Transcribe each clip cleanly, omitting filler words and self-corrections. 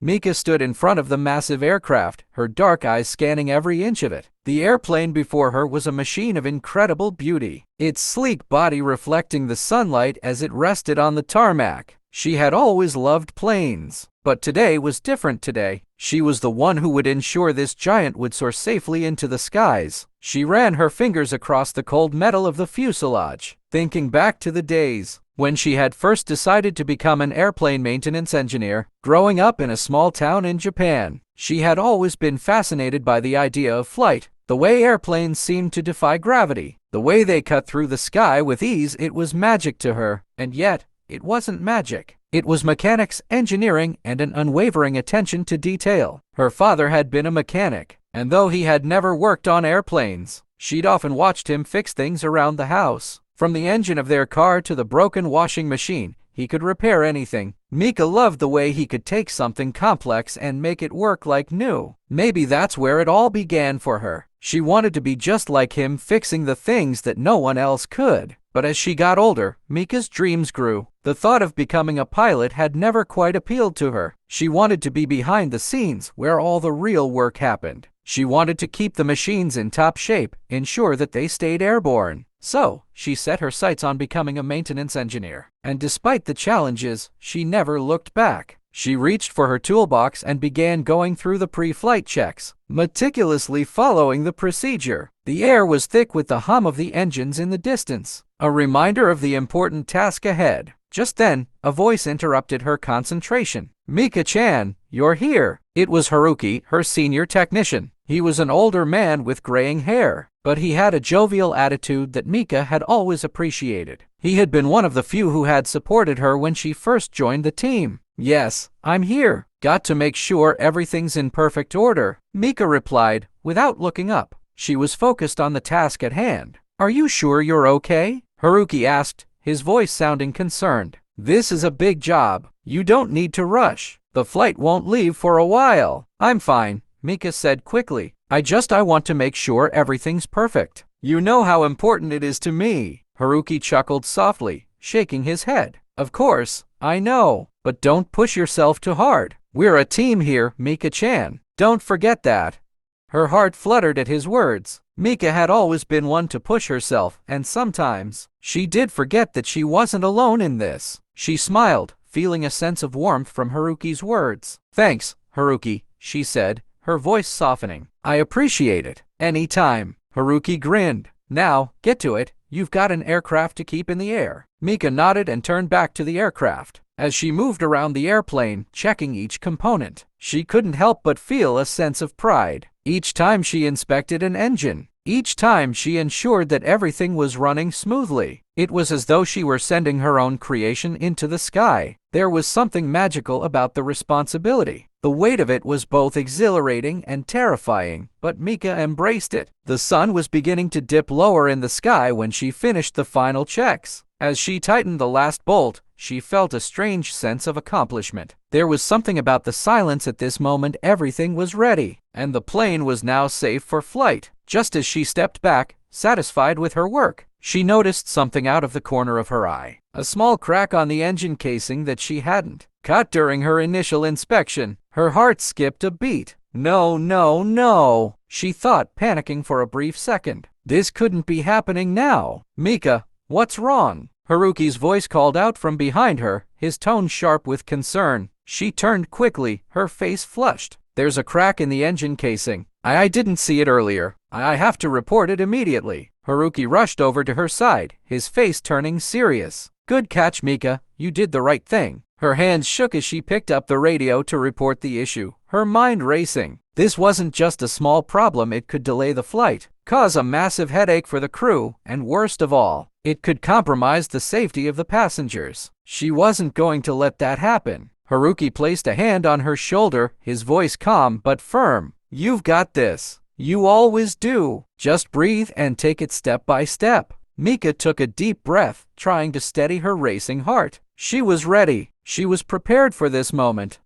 Mika stood in front of the massive aircraft, her dark eyes scanning every inch of it. The airplane before her was a machine of incredible beauty, its sleek body reflecting the sunlight as it rested on the tarmac. She had always loved planes, but today was different. Today, she was the one who would ensure this giant would soar safely into the skies. She ran her fingers across the cold metal of the fuselage, thinking back to the days when she had first decided to become an airplane maintenance engineer. Growing up in a small town in Japan, she had always been fascinated by the idea of flight, the way airplanes seemed to defy gravity, the way they cut through the sky with ease. It was magic to her, and yet, it wasn't magic. It was mechanics, engineering, and an unwavering attention to detail. Her father had been a mechanic, and though he had never worked on airplanes, she'd often watched him fix things around the house. From the engine of their car to the broken washing machine, he could repair anything. Mika loved the way he could take something complex and make it work like new. Maybe that's where it all began for her. She wanted to be just like him, fixing the things that no one else could. But as she got older, Mika's dreams grew. The thought of becoming a pilot had never quite appealed to her. She wanted to be behind the scenes, where all the real work happened. She wanted to keep the machines in top shape, ensure that they stayed airborne. So, she set her sights on becoming a maintenance engineer. And despite the challenges, she never looked back. She reached for her toolbox and began going through the pre-flight checks, meticulously following the procedure. The air was thick with the hum of the engines in the distance, a reminder of the important task ahead. Just then, a voice interrupted her concentration. "Mika-chan, you're here." It was Haruki, her senior technician. He was an older man with graying hair, but he had a jovial attitude that Mika had always appreciated. He had been one of the few who had supported her when she first joined the team. "Yes, I'm here. Got to make sure everything's in perfect order," Mika replied, without looking up. She was focused on the task at hand. "Are you sure you're okay?" Haruki asked, his voice sounding concerned. "This is a big job. You don't need to rush. The flight won't leave for a while." "I'm fine," Mika said quickly. I want to make sure everything's perfect. You know how important it is to me." Haruki chuckled softly, shaking his head. "Of course, I know, but don't push yourself too hard. We're a team here, Mika-chan. Don't forget that." Her heart fluttered at his words. Mika had always been one to push herself, and sometimes she did forget that she wasn't alone in this. She smiled, feeling a sense of warmth from Haruki's words. "Thanks, Haruki," she said, her voice softening. "I appreciate it. Anytime." Haruki grinned. "Now, get to it. You've got an aircraft to keep in the air." Mika nodded and turned back to the aircraft. As she moved around the airplane, checking each component, she couldn't help but feel a sense of pride. Each time she inspected an engine, each time she ensured that everything was running smoothly, it was as though she were sending her own creation into the sky. There was something magical about the responsibility. The weight of it was both exhilarating and terrifying, but Mika embraced it. The sun was beginning to dip lower in the sky when she finished the final checks. As she tightened the last bolt, she felt a strange sense of accomplishment. There was something about the silence at this moment. Everything was ready, and the plane was now safe for flight. Just as she stepped back, satisfied with her work, she noticed something out of the corner of her eye. A small crack on the engine casing that she hadn't caught during her initial inspection. Her heart skipped a beat. "No, no, no," she thought, panicking for a brief second. This couldn't be happening now. "Mika, what's wrong?" Haruki's voice called out from behind her, his tone sharp with concern. She turned quickly, her face flushed. "There's a crack in the engine casing. I didn't see it earlier. I have to report it immediately." Haruki rushed over to her side, his face turning serious. "Good catch, Mika. You did the right thing." Her hands shook as she picked up the radio to report the issue, her mind racing. This wasn't just a small problem. It could delay the flight, cause a massive headache for the crew, and worst of all, it could compromise the safety of the passengers. She wasn't going to let that happen. Haruki placed a hand on her shoulder, his voice calm but firm. "You've got this. You always do. Just breathe and take it step by step." Mika took a deep breath, trying to steady her racing heart. She was ready. She was prepared for this moment.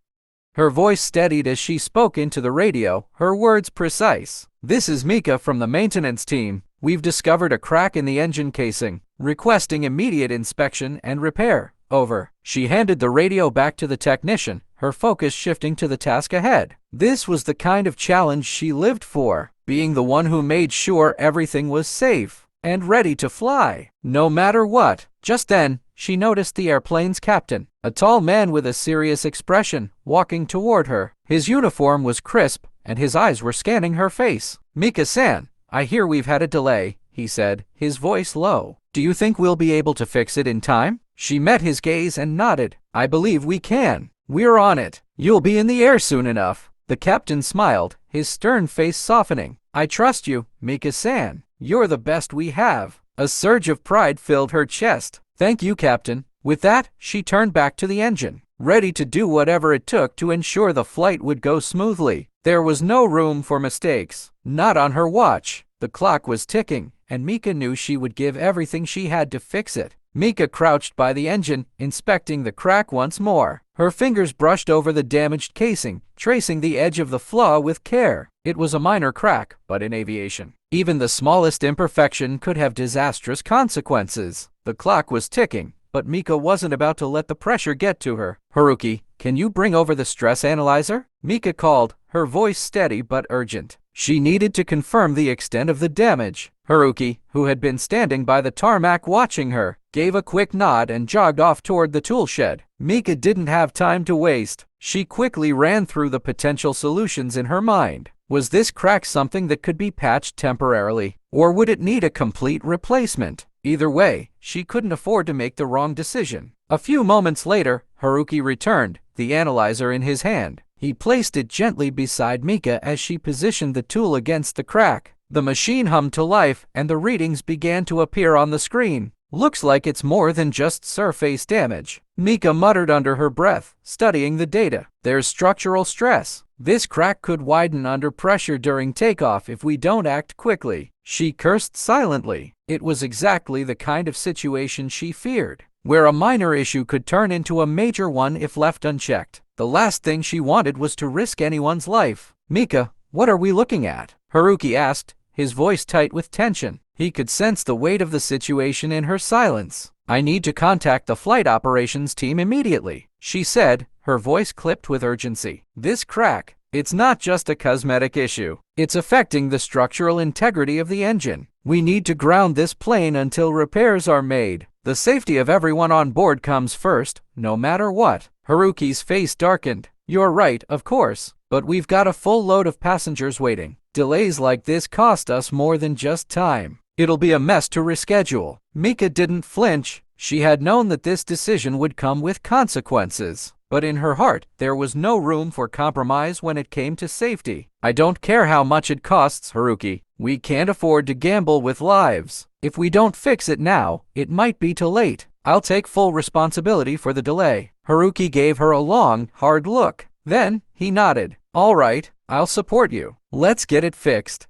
Her voice steadied as she spoke into the radio, her words precise. "This is Mika from the maintenance team. We've discovered a crack in the engine casing, requesting immediate inspection and repair. Over." She handed the radio back to the technician, her focus shifting to the task ahead. This was the kind of challenge she lived for, being the one who made sure everything was safe and ready to fly, no matter what. Just then, she noticed the airplane's captain, a tall man with a serious expression, walking toward her. His uniform was crisp, and his eyes were scanning her face. "Mika-san, I hear we've had a delay," he said, his voice low. "Do you think we'll be able to fix it in time?" She met his gaze and nodded. "I believe we can. We're on it. You'll be in the air soon enough." The captain smiled, his stern face softening. "I trust you, Mika-san. You're the best we have." A surge of pride filled her chest. "Thank you, Captain." With that, she turned back to the engine, ready to do whatever it took to ensure the flight would go smoothly. There was no room for mistakes. Not on her watch. The clock was ticking, and Mika knew she would give everything she had to fix it. Mika crouched by the engine, inspecting the crack once more. Her fingers brushed over the damaged casing, tracing the edge of the flaw with care. It was a minor crack, but in aviation, even the smallest imperfection could have disastrous consequences. The clock was ticking, but Mika wasn't about to let the pressure get to her. "Haruki, can you bring over the stress analyzer?" Mika called, her voice steady but urgent. She needed to confirm the extent of the damage. Haruki, who had been standing by the tarmac watching her, gave a quick nod and jogged off toward the tool shed. Mika didn't have time to waste. She quickly ran through the potential solutions in her mind. Was this crack something that could be patched temporarily, or would it need a complete replacement? Either way, she couldn't afford to make the wrong decision. A few moments later, Haruki returned, the analyzer in his hand. He placed it gently beside Mika as she positioned the tool against the crack. The machine hummed to life, and the readings began to appear on the screen. "Looks like it's more than just surface damage," Mika muttered under her breath, studying the data. "There's structural stress. This crack could widen under pressure during takeoff if we don't act quickly." She cursed silently. It was exactly the kind of situation she feared, where a minor issue could turn into a major one if left unchecked. The last thing she wanted was to risk anyone's life. "Mika, what are we looking at?" Haruki asked, his voice tight with tension. He could sense the weight of the situation in her silence. "I need to contact the flight operations team immediately," she said, her voice clipped with urgency. "This crack, it's not just a cosmetic issue. It's affecting the structural integrity of the engine. We need to ground this plane until repairs are made. The safety of everyone on board comes first, no matter what." Haruki's face darkened. "You're right, of course, but we've got a full load of passengers waiting. Delays like this cost us more than just time. It'll be a mess to reschedule." Mika didn't flinch. She had known that this decision would come with consequences. But in her heart, there was no room for compromise when it came to safety. "I don't care how much it costs, Haruki. We can't afford to gamble with lives. If we don't fix it now, it might be too late. I'll take full responsibility for the delay." Haruki gave her a long, hard look. Then, he nodded. "All right, I'll support you. Let's get it fixed."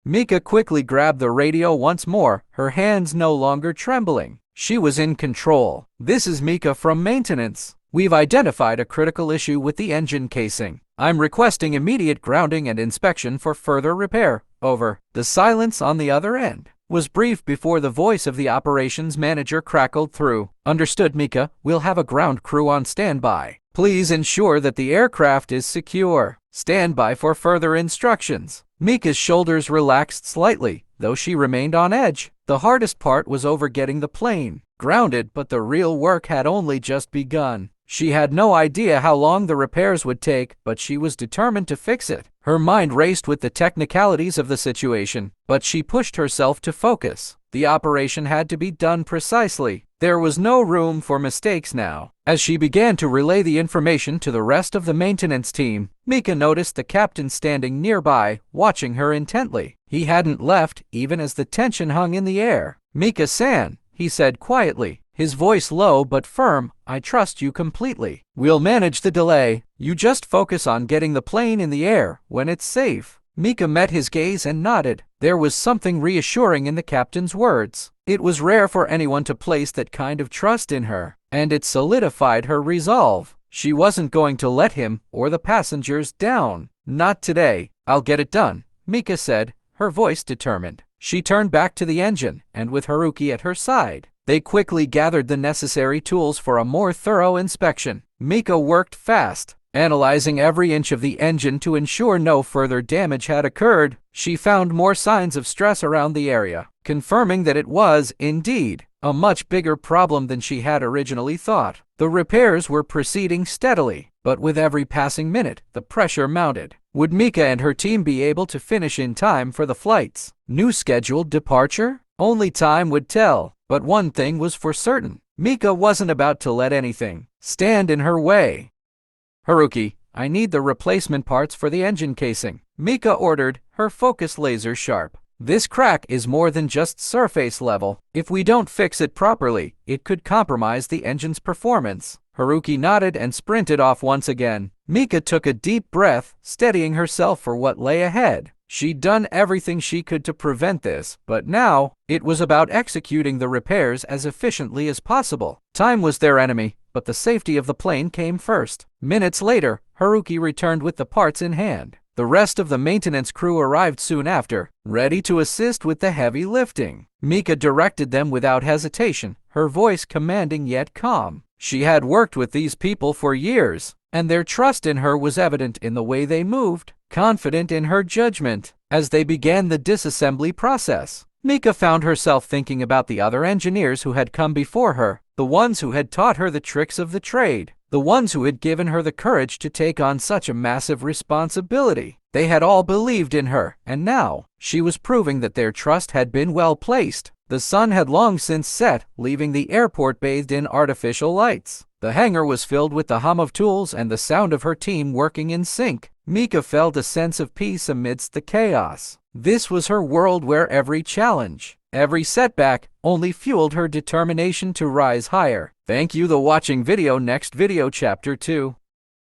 Mika quickly grabbed the radio once more, her hands no longer trembling. She was in control. "This is Mika from maintenance. We've identified a critical issue with the engine casing. I'm requesting immediate grounding and inspection for further repair. Over." The silence on the other end was brief before the voice of the operations manager crackled through. "Understood, Mika. We'll have a ground crew on standby. Please ensure that the aircraft is secure. Stand by for further instructions." Mika's shoulders relaxed slightly, though she remained on edge. The hardest part was over getting the plane grounded, but the real work had only just begun. She had no idea how long the repairs would take, but she was determined to fix it. Her mind raced with the technicalities of the situation, but she pushed herself to focus. The operation had to be done precisely. There was no room for mistakes now. As she began to relay the information to the rest of the maintenance team, Mika noticed the captain standing nearby, watching her intently. He hadn't left, even as the tension hung in the air. "Mika-san," he said quietly, his voice low but firm, "I trust you completely. We'll manage the delay. You just focus on getting the plane in the air when it's safe." Mika met his gaze and nodded. There was something reassuring in the captain's words. It was rare for anyone to place that kind of trust in her, and it solidified her resolve. She wasn't going to let him or the passengers down. "Not today. I'll get it done," Mika said, her voice determined. She turned back to the engine, and with Haruki at her side, they quickly gathered the necessary tools for a more thorough inspection. Mika worked fast, Analyzing every inch of the engine to ensure no further damage had occurred, she found more signs of stress around the area, confirming that it was, indeed, a much bigger problem than she had originally thought. The repairs were proceeding steadily, but with every passing minute, the pressure mounted. Would Mika and her team be able to finish in time for the flight's new scheduled departure? Only time would tell, but one thing was for certain. Mika wasn't about to let anything stand in her way. "Haruki, I need the replacement parts for the engine casing," Mika ordered, her focus laser sharp. "This crack is more than just surface level. If we don't fix it properly, it could compromise the engine's performance." Haruki nodded and sprinted off once again. Mika took a deep breath, steadying herself for what lay ahead. She'd done everything she could to prevent this, but now, it was about executing the repairs as efficiently as possible. Time was their enemy, but the safety of the plane came first. Minutes later, Haruki returned with the parts in hand. The rest of the maintenance crew arrived soon after, ready to assist with the heavy lifting. Mika directed them without hesitation, her voice commanding yet calm. She had worked with these people for years, and their trust in her was evident in the way they moved, confident in her judgment. As they began the disassembly process, Mika found herself thinking about the other engineers who had come before her, the ones who had taught her the tricks of the trade, the ones who had given her the courage to take on such a massive responsibility. They had all believed in her, and now, she was proving that their trust had been well placed. The sun had long since set, leaving the airport bathed in artificial lights. The hangar was filled with the hum of tools and the sound of her team working in sync. Mika felt a sense of peace amidst the chaos. This was her world where every challenge, every setback, only fueled her determination to rise higher. Thank you for watching video. Next video chapter 2.